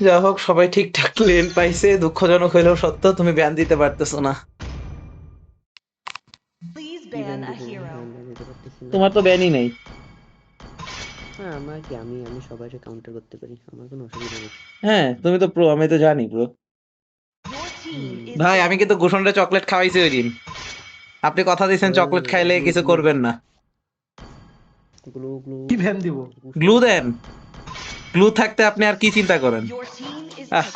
যা হোক সবাই ঠিকঠাক লেন পাইছে, দুঃখজনক হইলেও সত্য তুমি ব্যান দিতে পারতেছো না। কি ব্যান দিব? হ্যাঁ, ব্যান দিতে পারতেছি না। তোমার তো ব্যানই নেই। হ্যাঁ, আমার কি, আমি সবাইকে কাউন্টার করতে পারি, আমার কোনো অসুবিধা নেই। হ্যাঁ তুমি তো প্রো, আমি তো জানি প্রো। ভাই আমি কিন্তু গোসনরে চকলেট খাওয়াইছি ওই দিন, আপনি কথা দিয়েছেন চকলেট খাইলে গ্লু কিছু গ্লু করবেন না। গ্লু গ্লু কি ভ্যান দিব? গ্লু দেন, গ্লু থাকতে আপনি আর কি চিন্তা করেন। আহ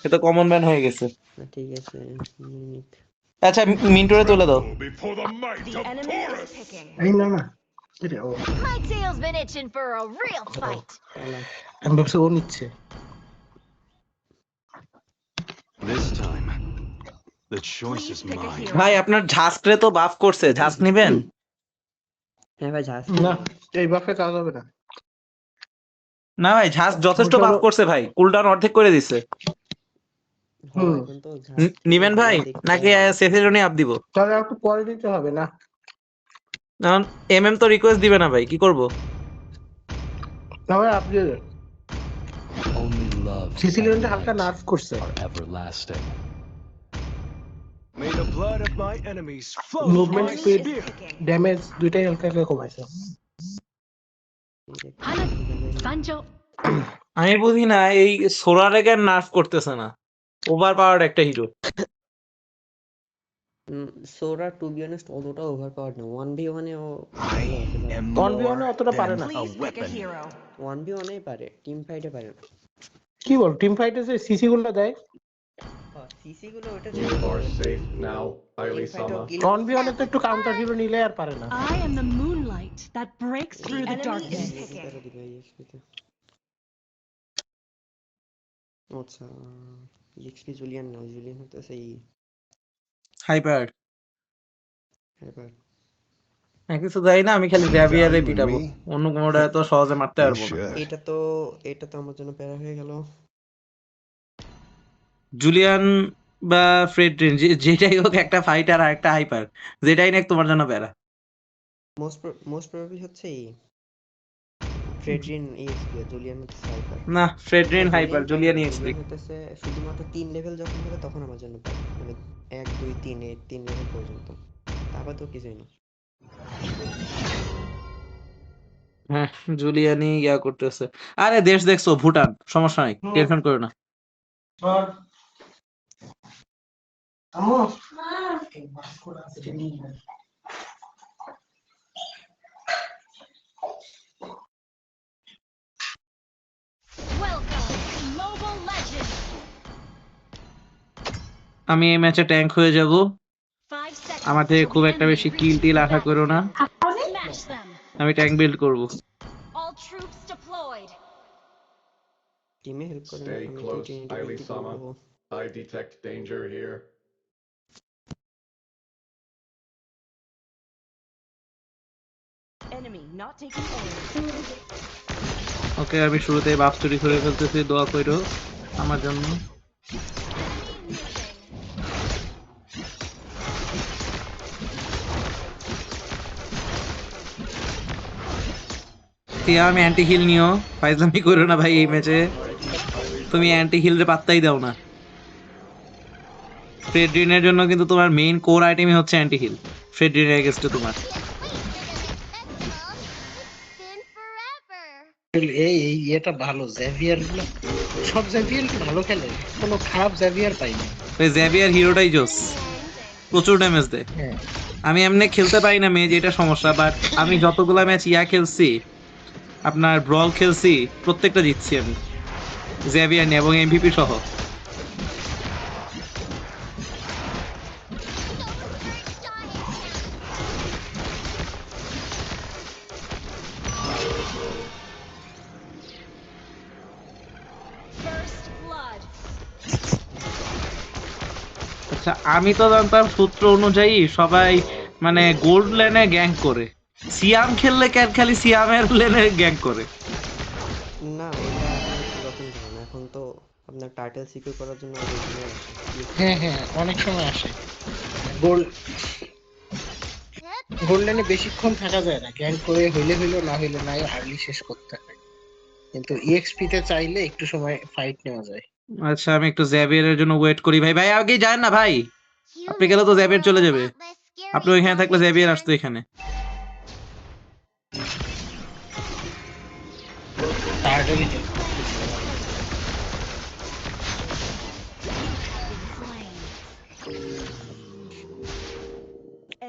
এ তো কমন ম্যান হয়ে গেছে। ঠিক আছে, মিনিট। আচ্ছা মিন্টুরে তুলে দাও। Before the might of Taurus! এই না না, এটা ও My tail's been itching for a real fight. পালা। আমি ভাবছি ও নিচ্ছে। This time, the choice is mine. ভাই আপনার ঝাঁসরে তো বাফ করছে, ঝাঁস নিবেন? হ্যাঁ ভাই, ঝাঁস না, এই বাফে কাজ হবে না। না ভাই ঝাঁস যথেষ্ট বাফ করছে ভাই, কুলডাউন অর্ধেক করে দিছে। হুম। এখন তো ঝাঁস নিবেন ভাই দেখতে নাকি হবে। সেফেরনি আপ দিব? তাহলে একটু পরে দিতে হবে না? এখন এমএম তো রিকোয়েস্ট দিবে না ভাই, কি করব? তাহলে আপনি Only love সিসিলিয়ানটা and হালকা light নার্ভ করছে, are everlasting. May the blood of my enemies flow from movement my speed, spear. Damage দুইটাই হালকা হালকা কমাইছে। Sancho. আমি বুঝি না এই সোরারেগান নার্ভ করতেছে না, ওভার পাওয়ার্ড একটা hero. Sora to be honest অতটা ওভার পাওয়ার না, 1v1 A O I am 1v1 এ অতটা পারে না। a weapon. 1v1 এ পারে, টিম ফাইটে পারে না। কি বল, টিম ফাইটে যে সিসি গুলো দেয়, সিসি গুলো ওটা You are safe now, Aili-sama. 1v1 এ তো একটু কাউন্টার হিরো নিলে আর পারে না। I am the moonlight that breaks through the darkness. আচ্ছা, এক্সপি জুলিয়ান না, জুলিয়ান হতেছে এই হাইপার এবার কিছু যাই না, আমি খালি জ্যাভিয়ারে Value in পিটাবো, me? অন্য কোনোটা এত সহজে মারতে You পারবো না। should. এটা তো আমার জন্য প্যারা হয়ে গেল। জুলিয়ান বা ফ্রেডরিন যেটাই হোক, একটা ফাইটার আর একটা হাইপার, যেটাই নাক তোমার জন্য প্যারা। মোস্ট প্রবাবলি হচ্ছে এই ফ্রেডরিন এক্সপি, জুলিয়ান হচ্ছে সাইপার। না ফ্রেডরিন হাইপার, জুলিয়ান এক্সপি। হতেছে শুধুমাত্র 3 লেভেল যখন হবে তখন আমার জন্য প্যারা, মানে 1 2 3 এই 3 লেভেল পর্যন্ত, তারপর তো কিছুই না। হ্যাঁ জুলিয়ানই ইয়া করতেছে। আরে দেশ দেখছো, ভুটান, সমস্যা নাই, টেনশন করো না। আম্মু Welcome to Mobile Legends. আমি এই ম্যাচে ট্যাঙ্ক হয়ে যাব, 5 seconds. আমার থেকে till খুব the একটা enemy বেশি কিল reaches টিল the আশা করো না, battlefield. Smash them. আমি ট্যাঙ্ক বিল্ড করব। All troops deployed. টিমে হেল্প করেন, Stay আমি close, টি20 Aili-sama. করব। I detect danger here. Enemy not taking aim. ওকে আমি শুরুতেই বাপ চুরি করে ফেলতেছি, দোয়া করো আমার জন্য। টিয়া আমি অ্যান্টি হিল নিও, ফাইজলামি করো না ভাই এই ম্যাচে, তুমি অ্যান্টি হিল রে পাত্তাই দাও না। ফ্রেডরিনের জন্য কিন্তু তোমার মেইন কোর আইটেমই হচ্ছে অ্যান্টি হিল, ফ্রেডরিনের এগেইনস্টে তোমার। এই এই এটা ভালো, জেভিয়ার গুলো সব জেভিয়ার ভালো খেলে, কোনো খারাপ জেভিয়ার পাইনি। ওই জেভিয়ার হিরোটাই জোস, প্রচুর ড্যামেজ দেয়। হ্যাঁ, আমি এমনি খেলতে পারি না মেজ, এটা সমস্যা, বাট আমি যতগুলা ম্যাচ ইয়া খেলছি, আপনার ব্রল খেলছি, প্রত্যেকটা জিতছি আমি জেভিয়ার নিয়ে, এবং এমভিপি সহ। First blood. আচ্ছা আমি তো জানতাম সূত্র অনুযায়ী সবাই মানে গোল্ড লেনে গ্যাং করে, সিয়াম খেললে কেন খালি সিয়ামের লেনে গ্যাং করে? না, এটা আপনার পুরাতন ধারণা, এখন তো আপনার টাইটেল সিকিউর করার জন্য original আসে। হ্যাঁ হ্যাঁ, অনেক সময় আসে। গোল্ডেনে বেশিক্ষণ থাকা যায় না, গ্যাং করে হইলে হইলো, না হইলে নাই, আর্লি শেষ করতে হয়। কিন্তু ইএক্সপি তে চাইলে একটু সময় ফাইট নেওয়া যায়। আচ্ছা আমি একটু জ্যাভিয়ারের জন্য ওয়েট করি ভাই। ভাই আগে যান না ভাই, আপনি গেলে তো জ্যাভিয়ার চলে যাবে। আপনি ওইখানে থাকলে জ্যাভিয়ার আসতো এখানে। তাড়াতাড়ি help করতেছে।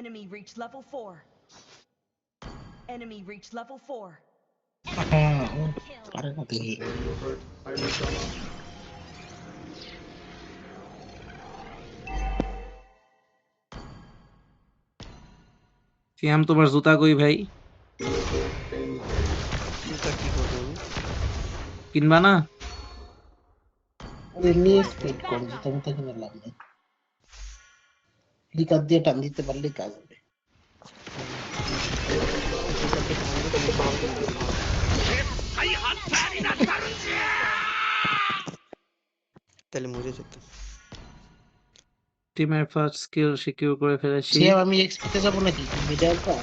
Enemy reached level 4. Enemy reached level 4. হ্যাঁ, ও পারে না দেখি। Were you hurt, Irisama? সিয়াম তোমার জুতা কই ভাই? জুতা কি করবো আমি? কিনবা না? ওর এমনি স্পিড কম, যেটা আমি তাকে লাভ নেই। ক্লিকার দিয়ে টান দিতে পারলেই কাজ হবে। জুতাকে টানলে তুমি বল করতে পারবে। তাহলে মরে যেত। টিমের ফার্স্ট স্কিল সিকিউর করে ফেলেছি। সিয়াম আমি এক্সপি তে যাবো নাকি? মিডে আলফা?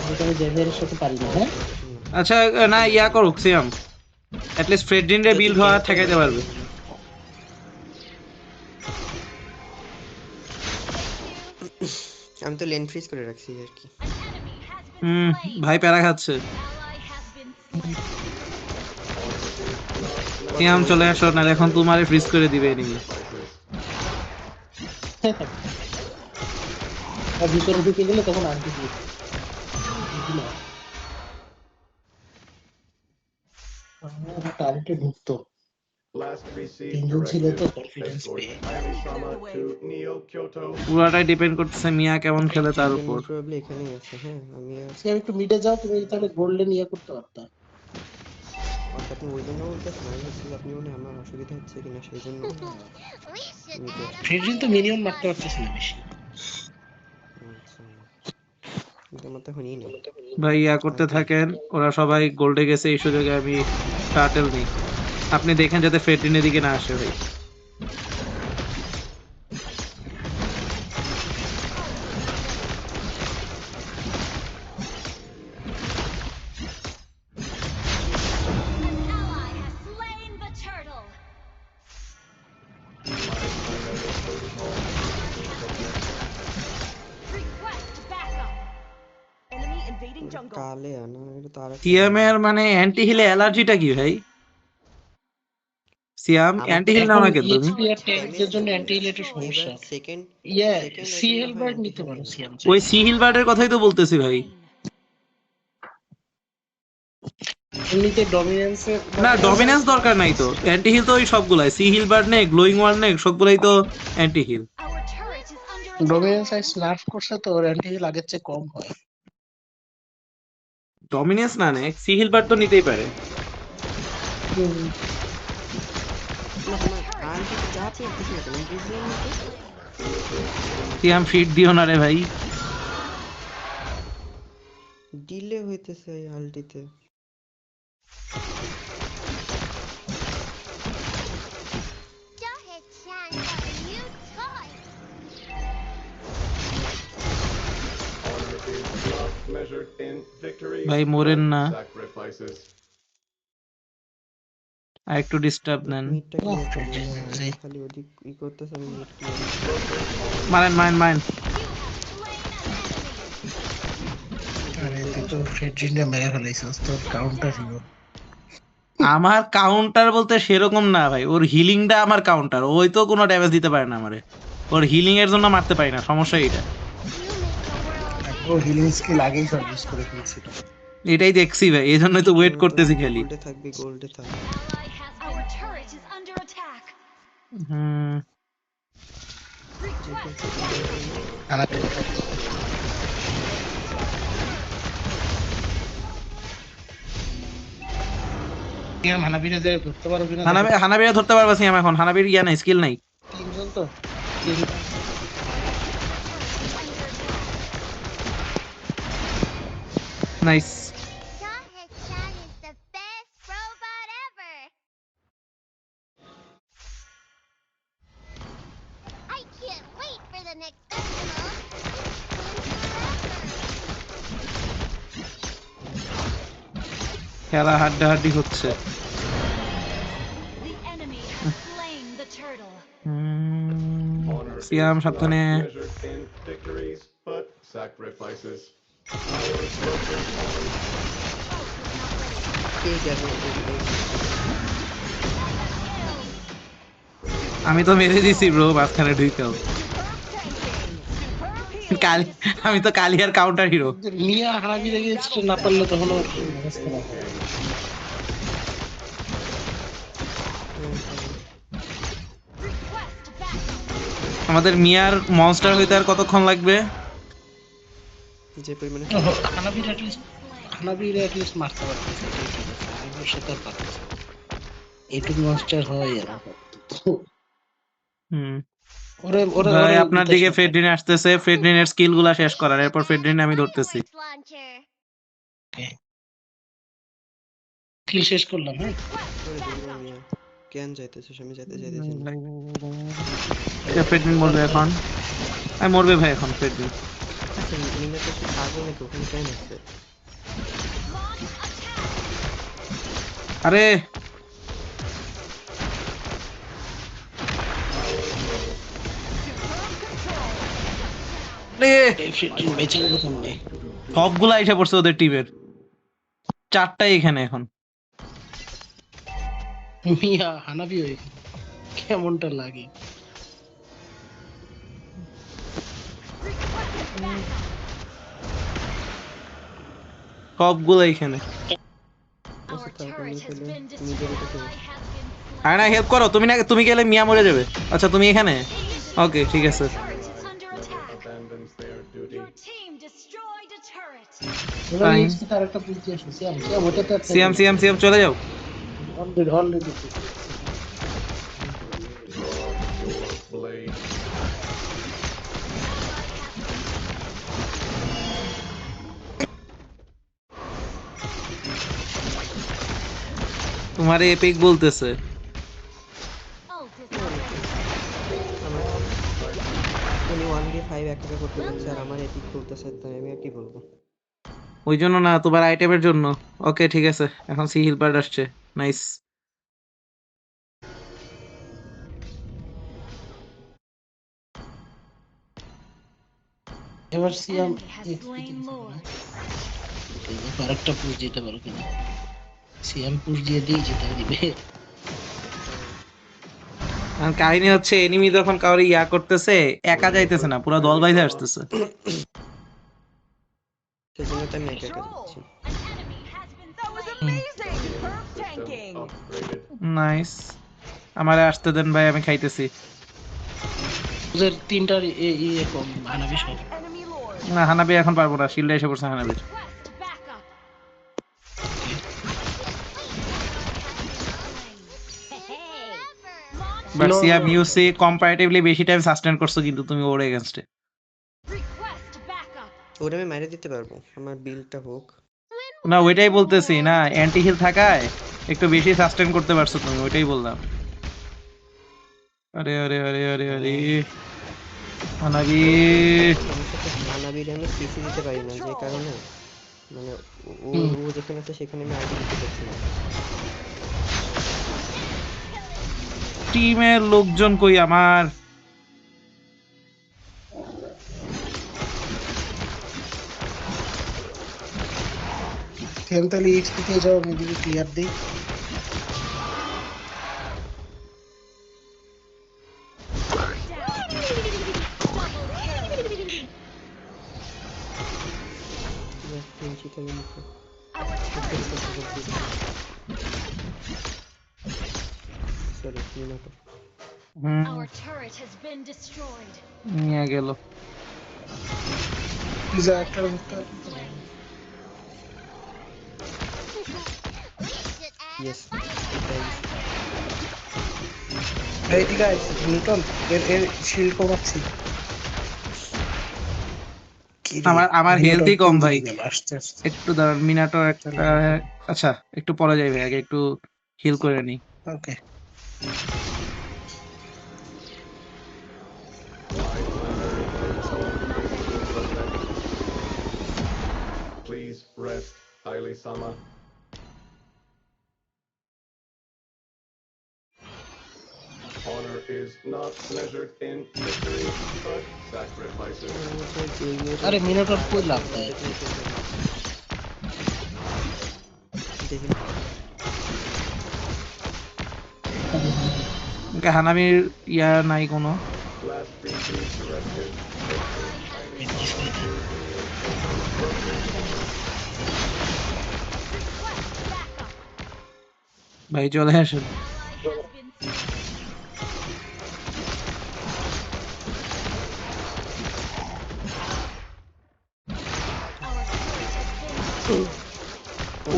যেটা আমি জেভিয়ারের সাথে পারি না, হ্যাঁ? আচ্ছা না ইয়া করুক সিয়াম, অ্যাটলিস্ট ফ্রেডরিন রে বিল্ড হওয়া ঠেকাইতে পারবে। আমি তো লেন ফ্রিজ করে রাখছি আর কি। ভাই প্যারা খাচ্ছে। সিয়াম চলে আসো, না এখন তোমারে ফ্রিজ করে দিবে এনিমি। আর ভিতরে ঢুকে গেলে তখন আনটি দিয়ে টার্গেটে ঢুকতো। Last received তিনজন ছিল তো directive. কনফিডেন্স Escort পেয়ে। Irisama to Neo Kyoto. পুরাটাই ডিপেন্ড করতেছে মিয়া কেমন খেলে তার উপর। প্রবাবলি এখানেই আছে। হ্যাঁ আমি আর সিয়াম একটু মিডে যাও, তুমি তাহলে গোল্ডেন ইয়ে করতে পারতা। আচ্ছা, আপনি ওই জন্য বলতেছেন, আমি ভাবছিলাম আপনি মনে হয় আমার অসুবিধা হচ্ছে কিনা সেই জন্য নিতে। ফ্রেডরিন তো মিনিয়ন মারতে পারতেছিল বেশি। আচ্ছা কিন্তু আমার তো এখন ই নেই। ভাই ইয়া করতে থাকেন, ওরা সবাই গোল্ডে গেছে, এই সুযোগে আমি টার্টেল নেই। আপনি দেখেন যাতে ফ্রেডরিনের দিকে না আসে ভাই। Enemy invading jungle. কালে আনা এটা তো আর সিয়াম এর মানে অ্যান্টি হিলে অ্যালার্জিটা কি ভাই? সিয়াম অ্যান্টি হিল নাও না কেন তুমি? ইএক্সপি আর ট্যাঙ্কদের জন্য অ্যান্টি হিল একটু সমস্যা। সেকেন্ড ইয়া সেকেন্ড সি হেলবার্ড নিতে পারো সিয়াম। ওই সি হিল বার্ডের কথাই তো বলতেছি ভাই। এমনিতে ডমিনেন্সে না ডমিনেন্স দরকার নাই তো, অ্যান্টি হিল তো ওই সবগুলাই সি হিল বার্ড নে গ্লোয়িং ওয়াল নে সবগুলাই তো anti hill. Dominance I snuff করছে তো ওর অ্যান্টি হিল আগের চেয়ে কম হয়। ডমিনেন্স না নে সি হিল বার্ড তো নিতেই পারে। সিয়াম ফিট দিও না রে ভাই। ডিলে হইতেছে এই আলটিতে। Measured in victories ভাই মরেন and না, sacrifices. আর একটু ডিস্টার্ব নেন। মিডটা ক্লিয়ার করবে খালি ওদিক ই করতেছে, আমি মিড ক্লিয়ার। মারেন মারেন মারেন। আরে তুই তো ফ্রেডরিনকে মেরে ফেলাইছিস, তোর কাউন্টার হিরো। আমার কাউন্টার বলতে সেরকম না ভাই, ওর হিলিংটা আমার কাউন্টার। ওই তো কোনো ড্যামেজ দিতে পারে না আমারে, ওর হিলিং এর জন্য মারতে পারি না, সমস্যা এইটা। ও হিলিং স্কিল আগেই সব ইউজ করে ফেলছিল। এটাই দেখছি ভাই, এই জন্যই তো ওয়েট করতেছি খালি। গোল্ডে থাকবি, গোল্ডে থাকবি। Our turret is under attack. হুম সিয়াম হানাবিরে যে ধরতে পারো কিনা? হানাবিরা ধরতে পারবা সিয়াম, এখন হানাবির ইয়া নাই, স্কিল নাই। তিনজন তো nice. Shahid-chan is the best robot ever! I can't wait for the next festival! It's been forever! খেলা হাড্ডাহাড্ডি হচ্ছে। The enemy has slain the turtle. Honor is Siam not সাবধানে। measured in victories, but sacrifices. Our focus on কে গেল আমি তো মেরে দিছি bro মাঝখানে ঢুকেও। কালি, আমি তো কালিয়ার কাউন্টার হিরো। মিয়া হারামি লেগে না পারলে তখন ওর অবস্থা না হয়। আমাদের মিয়ার মনস্টার হইতে আর কতক্ষণ লাগবে? যে পরিমাণে হানাবির অ্যাটলিস্ট মারতে পারতেছে, এটাই ঠিক আছে। আইনোর সাথে আর পারতেছে না। এইটুকু মাস্টার হয় না। হুম ওরে ওরে ভাই ওরে আপনার বিদেশ দিকে না। ফেডরিন আসতেছে, ফেডরিনের স্কিল গুলা শেষ করার, এরপর ফেডরিন আমি ধরতেছি। Fireworks launcher. কিল শেষ করলাম, হ্যাঁ। কেন যাইতেছিস? আমি যেতে চাইতেছি না। ফেডরিন মরবে এখন, আমি মরবে ভাই এখন ফেডরিন। আচ্ছা মিনাটা কি পাগল নাকি? ওখানে কেন আছে? আরে এই ফিফটিন বেঁচে গেল কেমনে? সবগুলা এসে পড়ছে ওদের টিমের, চারটাই এখানে এখন। মিয়া হানাবি হয়ে গেল। কেমনটা লাগে? সবগুলা এখানে। Our turret has been নিজের destroyed. এটা খেলো। Has been slain. আরে না হেল্প করো, তুমি না, তুমি গেলে মিয়া মরে যাবে। আচ্ছা তুমি এখানে, ওকে ঠিক আছে। Turret is under attack. abandons their duty. Your team destroyed a turret. ওরা Fine. নিচে তার একটা পুঁজি আসছে, সিয়াম সিয়াম ওটা তো সিয়াম সিয়াম সিয়াম চলে যাও। Already already Blade. তোমারে এপিক বলতেছে। Ult is ready. আমার উনি 1v5 একা করতে বলছে আর আমার এপিক করতেছে, তাই আমি আর কি বলবো? ওই জন্য না, তোমার আইটেমের জন্য। ওকে ঠিক আছে, এখন সি হিল পার্ট আসছে। নাইস। এবার সিয়াম Enemy has slain Lord. আরেকটা পুশ দিতে পারো কিনা? সিয়াম পুশ দিয়ে দিই, যেটা দিবে। আর কাহিনী হচ্ছে এনিমি যখন কাউরে ইয়া করতেছে, একা যাইতেছে না, পুরো দল বাইরে আসতেছে। সেজন্য তো আমি একা একা যাচ্ছি। An enemy has been That was slain. amazing! Perp System tanking! upgraded. Nice, আমারে আসতে দেন ভাই, আমি খাইতেছি। ওদের তিনটার ইয়ে কম, হানাবি সব। Enemy lord! না হানাবি এখন পারবো না, শিল্ডে এসে পড়ছে হানাবির। Request backup. But No, Siam no. You see comparatively বেশি টাইম সাস্টেন করছো কিন্তু তুমি ওর এগেইনস্টে। Request backup. ওটা আমি মাইরে দিতে পারবো, আমার বিলটা হোক। না ওইটাই বলতেছি না, অ্যান্টি হিল থাকায় একটু বেশি সাস্টেন করতে পারছো তুমি, ওইটাই বললাম। আরে আরে আরে আরে আরে হানাবি। সমস্যা তো হানাবিরে আমি সিসি দিতে পারি না, যে কারণে মানে ও যেখানে আছে সেখানে আমি আইডি দিতে পারছি না। টিমের লোকজন কই আমার? খেল তাহলে এক্সপি তে যাও, আমি দিকে ক্লিয়ার দিই। Sorry Minato. Our turret has been destroyed. নিয়ে গেল। পিজা একটা হতে We should add Yes. a fireworks launcher. এই গাইস নিউটন এর শিল্ড কমাচ্ছি। আমার হেলথই কম ভাই, আস্তে আস্তে একটু দাঁড়ান। মিনাটো একটা, আচ্ছা একটু পরে যাইবে, আগে একটু হিল করে নি। ওকে। Please rest, Aili Sama. Honor is not measured in victories, but sacrifices. আরে মিনোটর কই লাভ দেয়? দেখি হানামির ইয়া নাই কোনো। Last species directed. ভাই চলে আসেন।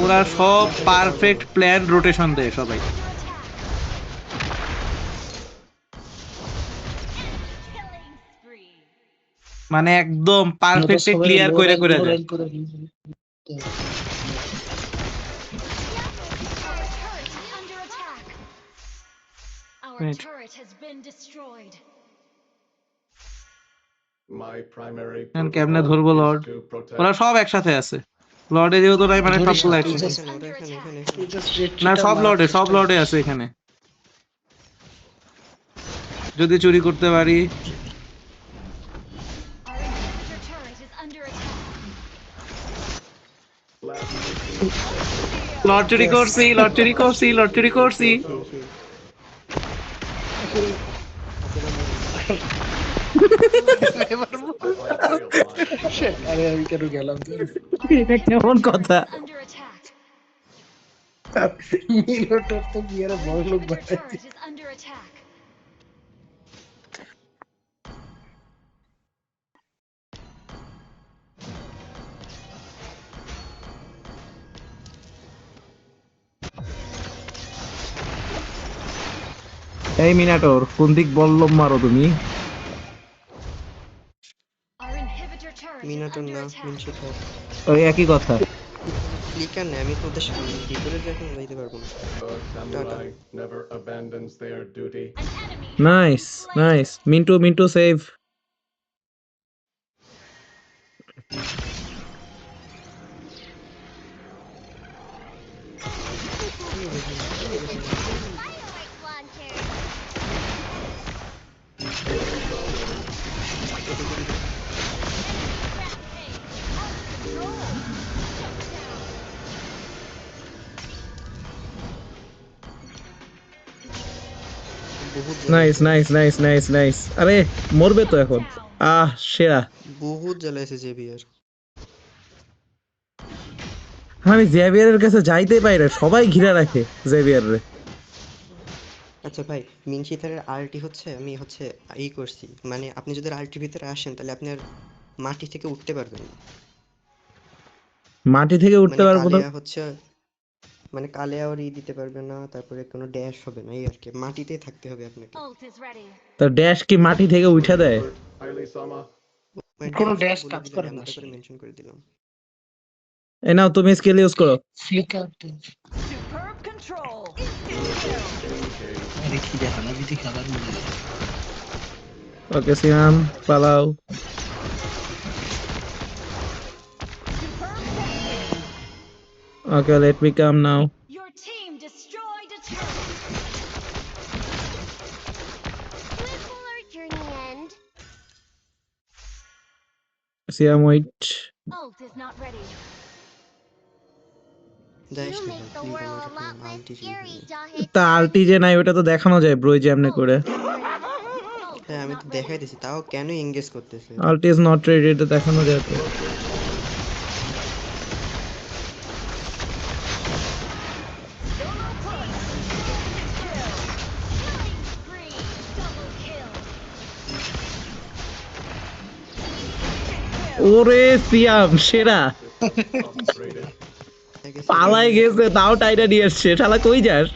ওরা সব পারফেক্ট প্ল্যান রোটেশন দেয় সবাই। মানে একদম পারফেক্ট ক্লিয়ার করে করে যায়। Our turret has been destroyed. My primary এখন কেমনে ধরবো protocol Lord? is to protect. ওরা সব একসাথে আছে। লর্ডে যেহেতু নাই মানে ধরিস সবগুলো না, একসাথে। এখানে ওরা এখানে এখানে তুই just red না cheetah সব মারার লর্ডে চেষ্টা করিস। আছে এখানে। যদি চুরি করতে পারি। Our inhibitor turret is under attack. Last species Lord চুরি করছি, লর্ড চুরি করছি, লর্ড চুরি করছি। Shit, আরে আমি কেন গেলাম? এটা কেমন কথা? Under attack. মিনোটর তো গিয়ে আরো বড় লোক Inhibitor বানাইছে। turret is under attack. এই মিনাটোর কোন দিক বললম মারো তুমি? Our inhibitor turret is Minotaur under না attack. মিনশিটার ওই একই কথা। ক্লিকার নেই, আমি তোদের সামনে ভিতরে যখন যাইতে পারবো না। A samurai never abandons their duty. An enemy has nice, been slain. Nice. Mintu save. Fireworks launcher. বহুত nice nice nice nice nice. আরে মরবে তো এখন। সেরা। বহুত জ্বালাইছে জেভিয়ার। আমি জেভিয়ারের কাছে যাইতে পারি না, সবাই ঘিরে রাখে জেভিয়ার রে। আচ্ছা ভাই, মিনশিতারের আলটি হচ্ছে আমি হচ্ছে ই করছি, মানে আপনি যদি আলটির ভিতরে আসেন তাহলে আপনি আর মাটি থেকে উঠতে পারবেন না। মাটি থেকে উঠতে মানে পারবো না? কালিয়া হচ্ছে, মানে কালিয়া ওর দিতে পারবে না, তারপরে কোনো ড্যাশ হবে না, এই আর কি মাটিতেই থাকতে হবে আপনাকে। Ult is ready. তো ড্যাশ কি মাটি থেকে উঠে দেয়? Aili-sama. মানে কোনো ড্যাশ dash বলে কাজ দিলাম, করে না এমনটা করে আসলে। মেনশন করে দিলাম। এই নাও তুমি স্কিল ইউজ করো। Flicker Superb control. Instant kill. আরে কি দেখা না বিধি খাবার মনে হয়। ওকে সিয়াম পালাও। Okay let me come now. Your team destroyed a turret. When will our journey end? Siam wait. Ult is not ready. যাইস You না make ভাই, the প্লিজ world আমার a lot less আলটি scary, চাই। Jahid. তা আলটি যে নাই ওটা তো দেখানো যায় ব্রোই যেমনে করে। Ult হ্যাঁ is আমি not তো ready. দেখাই দিছি, তাও কেন এঙ্গেজ করতেছে? আলটি ইজ নট রেডি, এটা দেখানো যায় তো। Spree. Double kill. ওরে সিয়াম সেরা। Concentrated. পালাই গেছে তাও টাইটা নিয়ে আসছে। শালা কই যাস?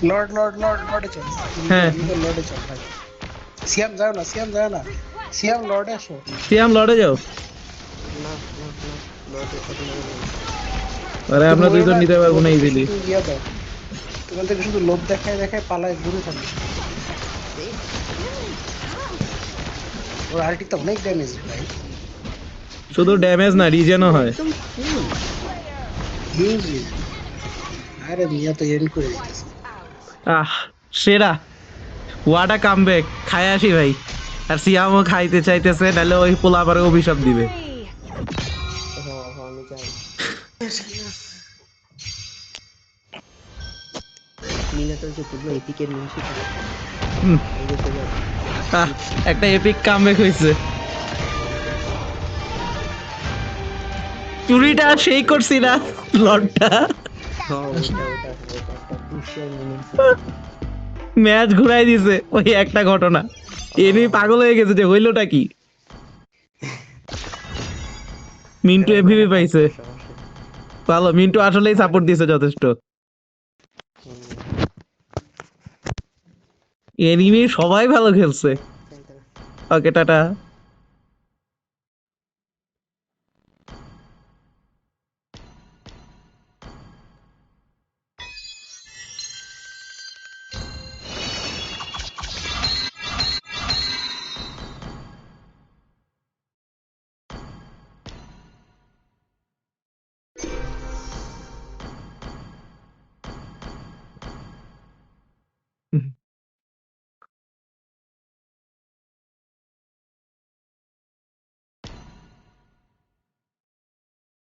লর্ডে চল। হ্যাঁ। লর্ডে চল ভাই। সিয়াম যাও না, সিয়াম লর্ডে আসো। সিয়াম লড়ে যাও। না না না, লর্ডে কথা বলে নেই। আরে আমরা দুইজন নিতে পারবো না ইজিলি। শুধু ইয়া দাও। তোমার থেকে শুধু লোভ দেখায় পালায় দূরে থাকে। ওর আলটি তো অনেক ড্যামেজ ভাই। শুধু ড্যামেজ না রিজেনও হয়। হিউজ। আরে মিয়া তো এন্ড করে দিতেছে। সেরা। ওয়াটা কামব্যাক খায় আসি ভাই। আর সিয়ামও খাইতে চাইতেছে, নাহলে ওই পোলা আবার অভিশাপ দিবে। Three. হ্যাঁ হ্যাঁ আমি জানি মিনা তোর যে পুরো এপিকের মিনশি হুম। এই যে তোর একটা এপিক কামব্যাক হয়েছে। চুরিটা সেই করছি না লটটা, হ্যাঁ ওটা একটা ক্রুশিয়াল মোমেন্ট ম্যাচ ঘুরাই দিছে ওই একটা ঘটনা। এমনি পাগল হয়ে গেছে যে হইলোটা কি। মিন্টু এমভিপি পাইছে, ভালো। মিন্টু আসলেই সাপোর্ট দিয়েছে যথেষ্ট। এনিমি সবাই ভালো খেলছে। ওকে টাটা।